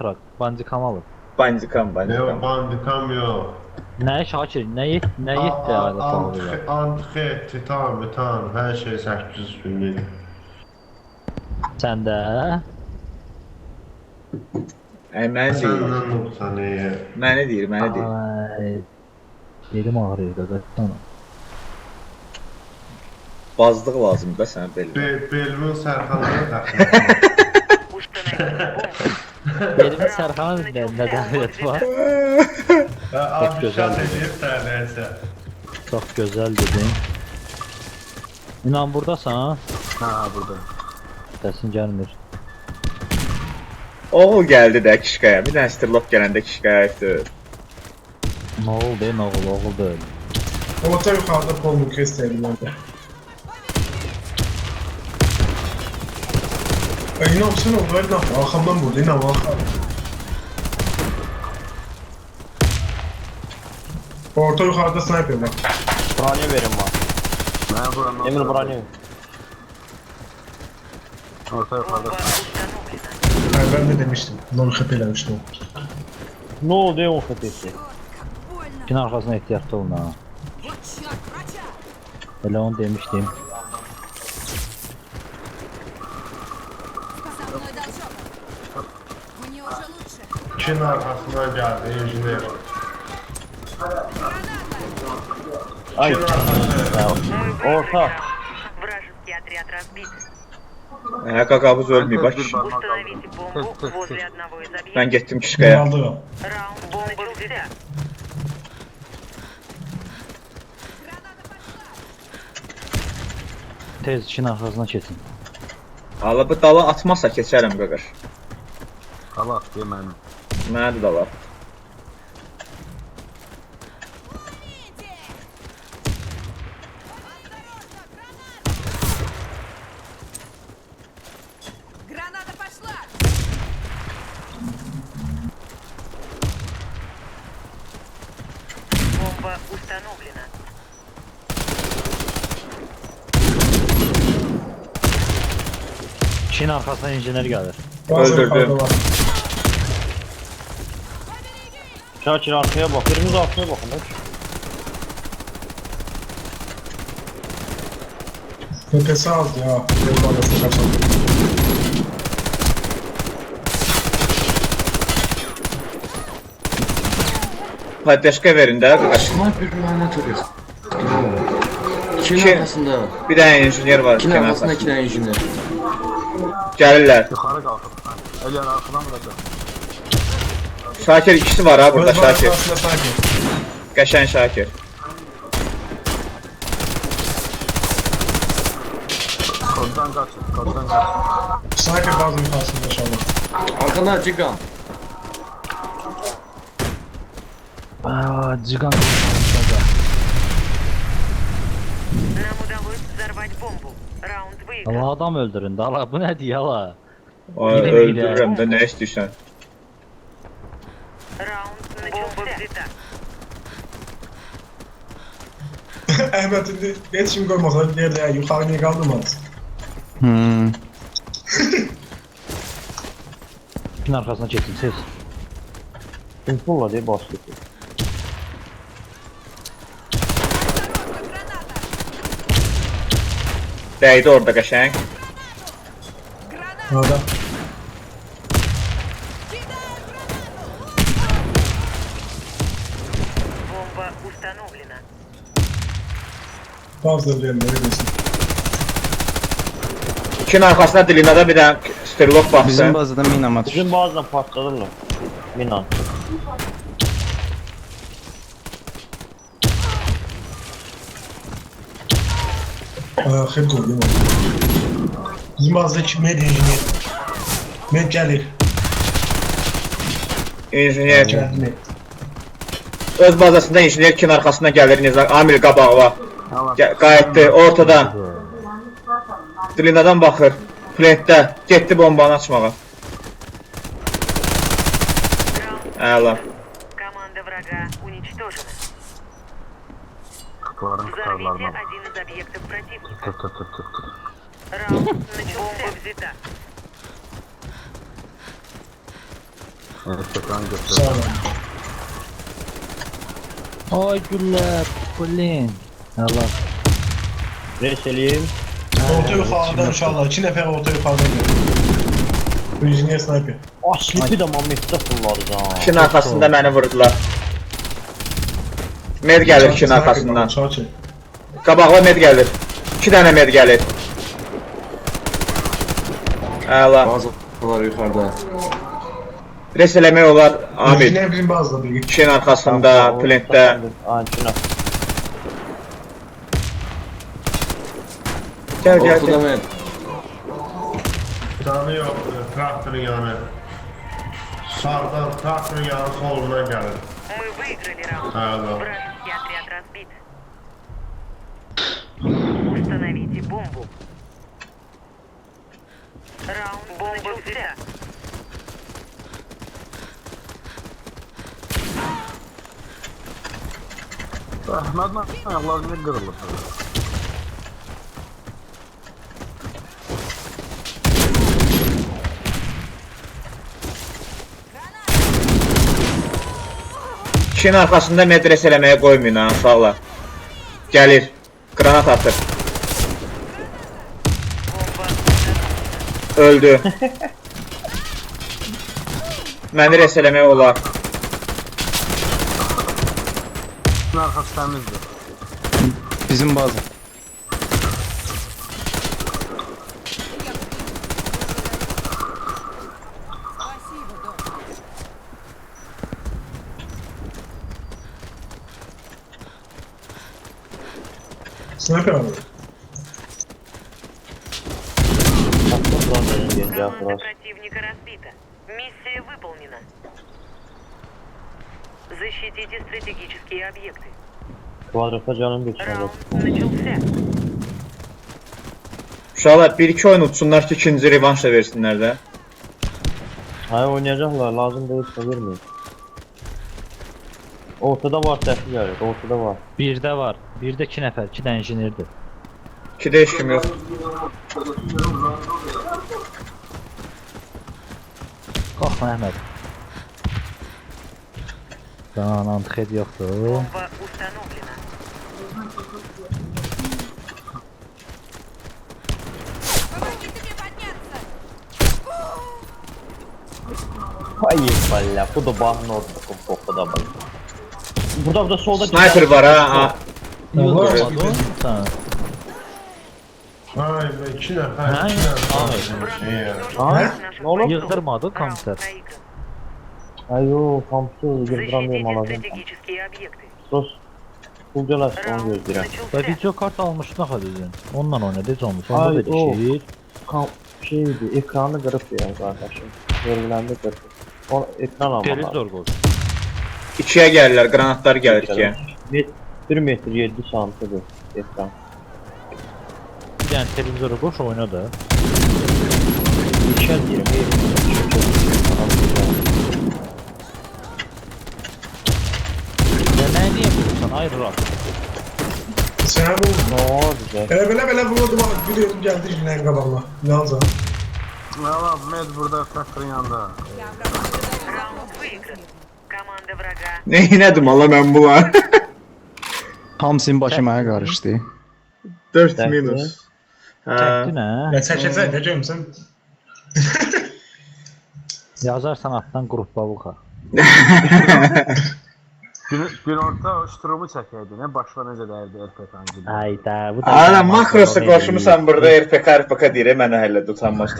Trak, Bandicam alıb. Bandicam. Yok bandikam yok. Nə Şakir, nə yetti ayda pahalı? Antiket, titan, her şey 800 günlük. Səndə? Mən deyir. Səndən nöqsanəyə. Məni deyir. Ay, yerim ağrıyır da sana. Bazlıq lazımdır da sənə belli. Belimin sərxanına taxmaq. Yerimin Sərxanın nə dəvət var? Afişat edib sənəysə. Çox gözəl dedin. İnan buradasan? Ha burada. Səsin gəlmir. Oğul gəldi də kişkaya. Bir dənə Stirlop gələndə kişkaya ayıqdır. Nə oldu, oğul da öldü. Orta yukarıda Paul Mukesteydim orada. Yine opsiyon oldu, öyle ne? Arkamdan vurdu, yine ama orta yukarıda sniper var. Branya verin var. Ben buranın Emir Branya. Orta yukarıda. Ben de demiştim. Bunları kapelemiştim. Ne oldu ya o fetesi? Kin arxasına ehtiyatlı olun ha. Elə onu demişdim. İkin arkasından geldi injiner. Ay. Orta. Вражеский отряд разбит. Qaqabız ölməyib bax. Установите бомбу возле одного из Mən объектов. getdim Ben kişkaya. aldım. Раунд бомба взята. Tez kin arxasına keçin. Ala bu dala atmazsa keçərəm qaqır. Kalak yemen. Mənə də dala. Граната пошла! Бомба установлена. Kin arxasına injiner gəlir. Bazı Öldürdüm. yukarıda var. Şakir arkaya bak. Birimiz arkaya bakın. Bak. Nefesi aldı ya. Benim arasını kaçalım. Paddeşka verin də qaqaş. Sniper lanet oluyor. İkinin İki. arkasında. Bir dənə injiner var. İkinin Kenar arkasında arkasında. iki tane injiner. Gəlirlər. Yukarı kalkıp. Eller arkadan vuracak. Şakir ikisi var ha burada Özbek Şakir. arasında sniper. Qəşən Şakir. Koddan kaçın. Koddan kaçın. Sniper bazı yukarısında inşallah. Arkanda Cigan. Aa, Cigan. Нам удалось взорвать бомбу. Раунд выигран. Allah adam öldürün də. Allah bu nədir yala? Ay, öldürürəm də nə istəyirsən. Раунд начался. Ahmet indi iletişim koymasa diğerler yukarı niye kaldırmaz? Kin arxasına keçin tez. Pinpulla diye basıyor. Dəydi orada qəşəng. Orada. Бомба установлена. Bazıları yerine öyle desin. İkin arxasına dilinada bir dənə Stirlop baxdı. Bizim bazada mina atır. Bizim bazen patladırlar. Minan. Hep koydum onu. Bizim bazıdaki med injiner. Med gelir. İnjiner. Geldi med. Öz bazasında injiner kin arxasına gəlir. Nizam Amil qabağı var. Tamam. Qayıtdı ortada. Dilinadan baxır. Plantdə getdi bombanı açmağa. Əla. Команда врага уничтожена. Kapıların Взорвите tutarlarına. один из объектов противника. Tır tır tır tır tır. Раунд начался. Бомба взята. Özbekan götür. Sağ olun. Ay güllər, Colin. Allah. Res eləyim. Orta yukarıdan inşallah. 2 nefer orta yukarıdan geliyor. Bu injiniyer sniper. Ah, slipi də Mametdə fırladı ha. İşin arxasında məni vurdular. Med gəlir işin arxasından. Çarçı. Qabaqla med gəlir. 2 dənə med gəlir. Əla. Bazalar yukarıda. Res eləmək olar Amil. İnjiniyer birin bazıda biri. İşin arxasında, plentdə. Aynen şuna. Gəl, gəl, Ortada gəl. med. Canı yok, traktörün yanı. Sağdan traktörün yanı solundan gelir. Мы выиграли раунд. Ага. Вражеский отряд разбит. Установите бомбу. Раунд начался. Ahmet'in ayaklarını kırılır. İşin arxasında med res eləməyə qoymayın ha, uşaqlar. Gəlir. Granat atır. Бомба. Öldü. Məni res eləmək olar. Arkası temizdir. Bizim bazı. Спасибо, док. Sniper abi. Команда противника разбита. Миссия выполнена. Защитите стратегические объекты. Kvadrata canım geçiyor. Раунд начался. Uşaqlar 1-2 oyun utsunlar ki, ikinci revanş da versinlər də. Hayır oynayacaklar, lazım değilse vermeyin. Ortada var səhvi gəlir, ortada var. Birdə var. Birdə 2 nəfər, 2 dənə injenerdir. 2-də heç kim yox. Qalx Məhməd. Can, antıxed yoxdur. Бомба установлена. Помогите мне подняться! Hayır valla, bu da bağın ortada kopda da bak. Burada solda Sniper var ha. Yoxlamadı o. Tamam. Ay be, iki nefer, Ha, iki nefer. Враг Ha? Ne olur? Yıldırmadı komiser. Раунд проигран. Ayo, kampüsü yıldıramıyorum Защитите alacağım. стратегические объекты. Sus. Pulcalar onu Раунд gözləyirəm. Və начался. video kart almışdın axı düzün. Ondan oynadı, heç olmuş. Ay, Onda da o. düşür. Şeydi, ekranı kırıp ya kardeşim. Verilendi kırıp. O ekran almalı. Televizor qoy. 2-yə gəlirlər, qranatlar gəlir 2-yə. 1 metr 7 santidir ekran. Bir dənə televizoru qoş oyna da. İçer diyelim. Ya nə niyə vurursan? Ay Rab. Sen bu. Ne olacak? Böyle vurdu bak. Biliyordum geldi injiniyerin kabağına. Yalnız ha. Valla med burada traktörün yanında. Я врага Раунд выигран. Команда врага. Neynədim Allah mən bunlar? Hamısının başı mənə qarışdı. 4 minus. Çəkdi nə? Ya çəkəcək də görmüsən? Yazarsan altdan qrupda vuxa. Bir orta şturumu çəkəydi, nə? Başla necə dəyərdi RPK-ncı. Ayda, bu da... Ana makrosu qoşmusan burada RPK deyir, mənə hələ də utanmaz.